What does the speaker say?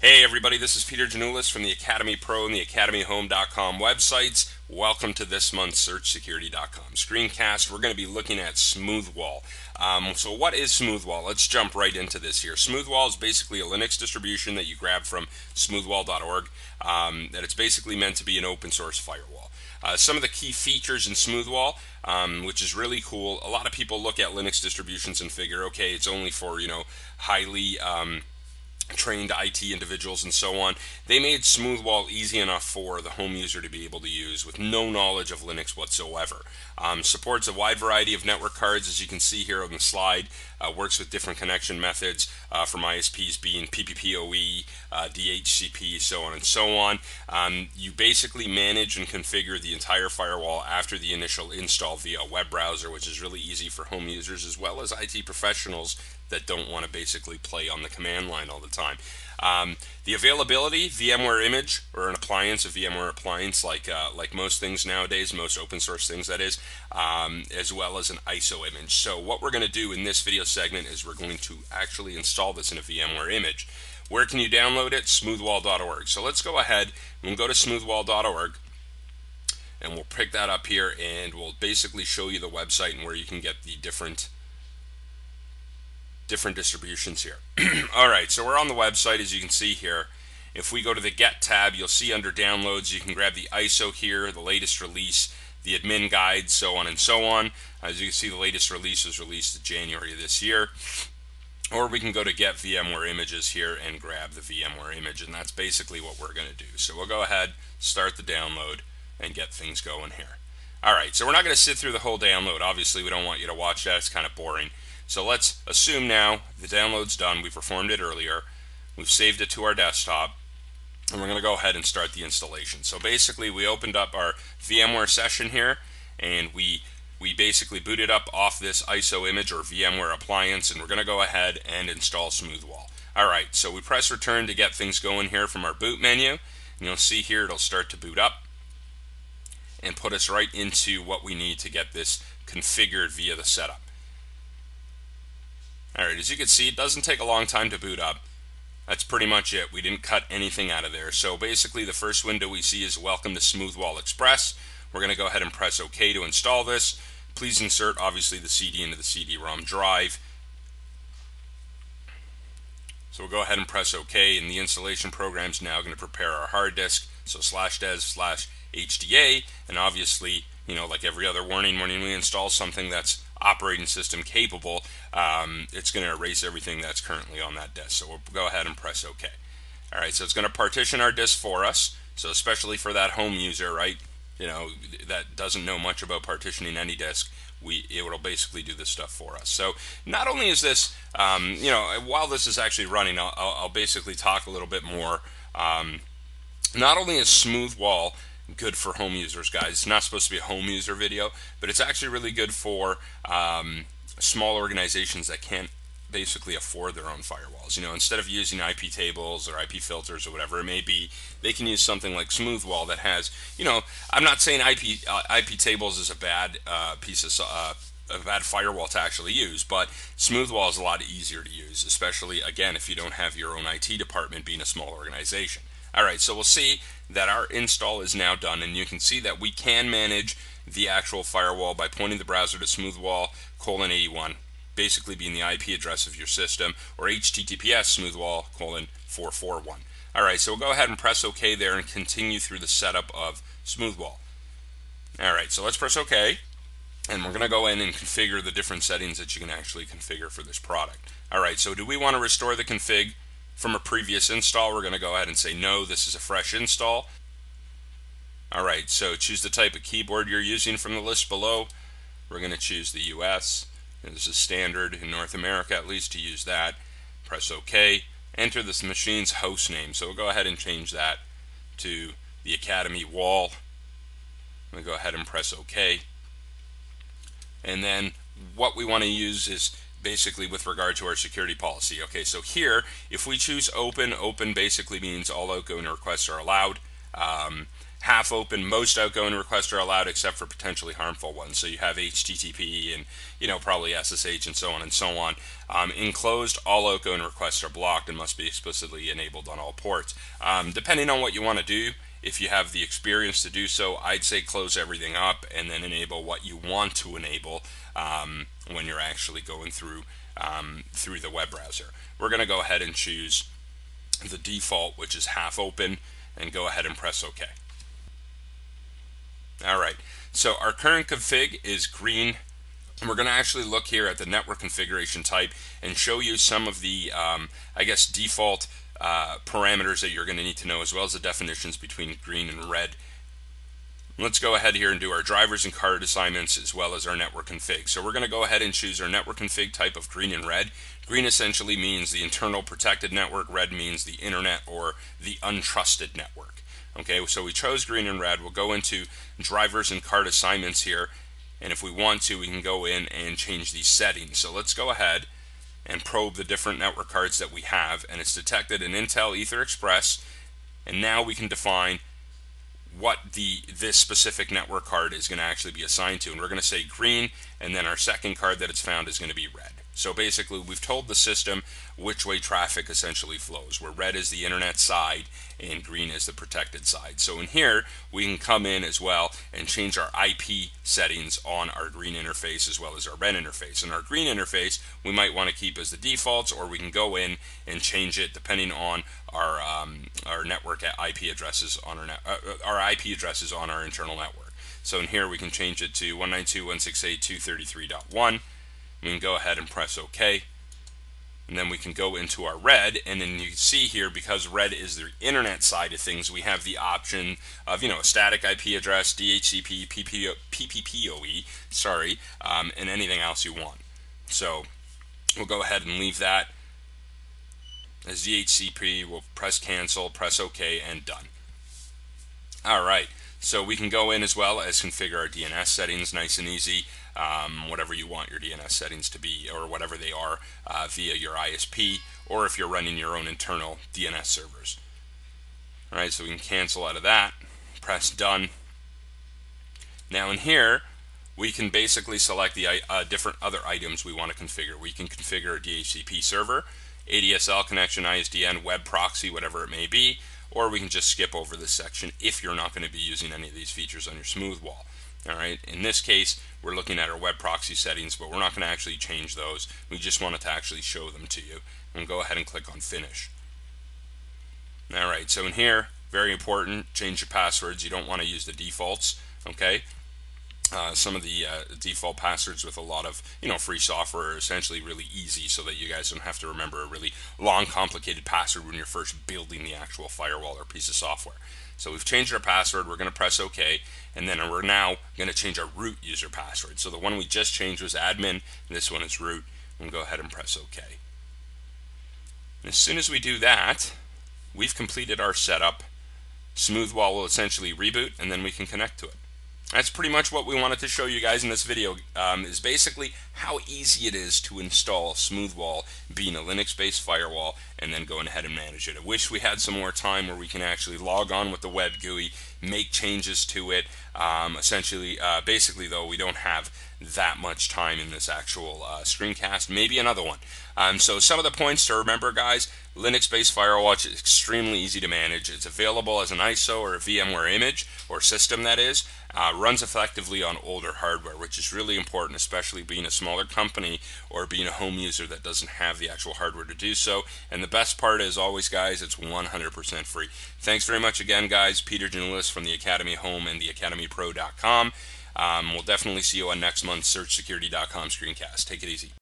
Hey everybody, this is Peter Janulis from the Academy Pro and the AcademyHome.com websites. Welcome to this month's SearchSecurity.com screencast. We're going to be looking at Smoothwall. So what is Smoothwall? Let's jump right into this here. Smoothwall is basically a Linux distribution that you grab from smoothwall.org. That it's basically meant to be an open source firewall. Some of the key features in Smoothwall, which is really cool. A lot of people look at Linux distributions and figure, okay, it's only for highly trained IT individuals and so on. They made Smoothwall easy enough for the home user to be able to use with no knowledge of Linux whatsoever. Supports a wide variety of network cards, as you can see here on the slide. Works with different connection methods from ISPs being PPPoE, DHCP, so on and so on. You basically manage and configure the entire firewall after the initial install via a web browser, which is really easy for home users as well as IT professionals that don't want to basically play on the command line all the time. The availability, VMware image, or an appliance, a VMware appliance, like most things nowadays, most open source things that is, as well as an ISO image. So what we're going to do in this video segment is we're going to actually install this in a VMware image. Where can you download it? Smoothwall.org. So let's go ahead and we'll go to smoothwall.org. And we'll pick that up here and we'll basically show you the website and where you can get the different distributions here. Alright, so we're on the website, as you can see here. If we go to the Get tab, you'll see under Downloads, you can grab the ISO here, the latest release, the admin guide, so on and so on. As you can see, the latest release was released in January of this year. Or we can go to Get VMware Images here and grab the VMware image, and that's basically what we're going to do. So we'll go ahead, start the download, and get things going here. Alright, so we're not going to sit through the whole download. Obviously, we don't want you to watch that. It's kind of boring. So let's assume now the download's done. We performed it earlier. We've saved it to our desktop. And we're going to go ahead and start the installation. So basically, we opened up our VMware session here. And we basically booted up off this ISO image or VMware appliance. And we're going to go ahead and install Smoothwall. Alright, so we press return to get things going here from our boot menu. And you'll see here it'll start to boot up and put us right into what we need to get this configured via the setup. Alright, as you can see, it doesn't take a long time to boot up. That's pretty much it. We didn't cut anything out of there. So basically the first window we see is Welcome to Smoothwall Express. We're going to go ahead and press OK to install this. Please insert obviously the CD into the CD-ROM drive. So we'll go ahead and press OK, and the installation program is now going to prepare our hard disk. So /des/HDA, and obviously, like every other warning, when we install something that's operating system capable, it's going to erase everything that's currently on that disk. So we'll go ahead and press OK. Alright, so it's going to partition our disk for us. So especially for that home user, right, that doesn't know much about partitioning any disk, it will basically do this stuff for us. So not only is this, while this is actually running, I'll basically talk a little bit more. Not only is Smoothwall good for home users, guys. It's not supposed to be a home user video, but it's actually really good for small organizations that can't basically afford their own firewalls. Instead of using IP tables or IP filters or whatever it may be, they can use something like Smoothwall that has, I'm not saying IP tables is a bad piece of a bad firewall to actually use, but Smoothwall is a lot easier to use, especially again if you don't have your own IT department being a small organization. Alright, so we'll see that our install is now done, and you can see that we can manage the actual firewall by pointing the browser to smoothwall:81, basically being the IP address of your system, or HTTPS smoothwall:441. Alright, so we'll go ahead and press OK there and continue through the setup of Smoothwall. Alright, so let's press OK, and we're going to go in and configure the different settings that you can actually configure for this product. Alright, so do we want to restore the config from a previous install? We're going to go ahead and say no, this is a fresh install. Alright, so choose the type of keyboard you're using from the list below. We're going to choose the US. This is standard in North America, at least, to use that. Press OK. Enter this machine's host name. So we'll go ahead and change that to the Academy Wall. We'll go ahead and press OK. And then what we want to use is basically with regard to our security policy. Okay, so here, if we choose open, open basically means all outgoing requests are allowed. Half open, most outgoing requests are allowed except for potentially harmful ones. So you have HTTP and probably SSH and so on and so on. Enclosed, all outgoing requests are blocked and must be explicitly enabled on all ports. Depending on what you want to do, if you have the experience to do so, I'd say close everything up and then enable what you want to enable when you're actually going through the web browser. We're going to go ahead and choose the default, which is half open, and go ahead and press OK. Alright, so our current config is green. We're going to actually look here at the network configuration type and show you some of the, default parameters that you're going to need to know, as well as the definitions between green and red. Let's go ahead here and do our drivers and card assignments as well as our network config. So we're going to go ahead and choose our network config type of green and red. Green essentially means the internal protected network. Red means the internet or the untrusted network. Okay, so we chose green and red. We'll go into drivers and card assignments here, and if we want to, we can go in and change these settings. So let's go ahead and probe the different network cards that we have, and it's detected an Intel Ether Express, and now we can define what this specific network card is going to actually be assigned to, and we're going to say green, and then our second card that it's found is going to be red. So basically we've told the system which way traffic essentially flows, where red is the internet side and green is the protected side. So in here we can come in as well and change our IP settings on our green interface as well as our red interface. And our green interface we might want to keep as the defaults, or we can go in and change it depending on our network IP addresses on our IP addresses on our internal network. So in here we can change it to 192.168.233.1. We can go ahead and press OK, and then we can go into our red, and then you can see here, because red is the internet side of things, we have the option of a static IP address, DHCP, PPPoE, and anything else you want. So we'll go ahead and leave that as DHCP. We'll press cancel, press OK, and done. Alright, so we can go in as well as configure our DNS settings, nice and easy. Whatever you want your DNS settings to be, or whatever they are, via your ISP, or if you're running your own internal DNS servers. Alright, so we can cancel out of that, press done. Now in here we can basically select the different other items we want to configure. We can configure a DHCP server, ADSL connection, ISDN, web proxy, whatever it may be, or we can just skip over this section if you're not going to be using any of these features on your Smoothwall. Alright, in this case we're looking at our web proxy settings, but we're not going to actually change those. We just wanted to actually show them to you. And go ahead and click on finish. Alright, so in here, very important, change your passwords. You don't want to use the defaults. Okay, some of the default passwords with a lot of free software are essentially really easy, so that you guys don't have to remember a really long, complicated password when you're first building the actual firewall or piece of software. So we've changed our password. We're going to press OK, and then we're now going to change our root user password. So the one we just changed was admin, and this one is root. We'll go ahead and press OK. And as soon as we do that, we've completed our setup. Smoothwall will essentially reboot, and then we can connect to it. That's pretty much what we wanted to show you guys in this video, is basically how easy it is to install Smoothwall, being a Linux-based firewall, and then going ahead and manage it. I wish we had some more time where we can actually log on with the web GUI, make changes to it. Basically though, we don't have that much time in this actual screencast. Maybe another one. So some of the points to remember, guys: Linux-based firewall is extremely easy to manage. It's available as an ISO or a VMware image or system, that is. Runs effectively on older hardware, which is really important, especially being a smaller company or being a home user that doesn't have the actual hardware to do so. And the best part is, always, guys, it's 100% free. Thanks very much again, guys. Peter Janulis from the Academy Home and theacademypro.com. We'll definitely see you on next month's SearchSecurity.com screencast. Take it easy.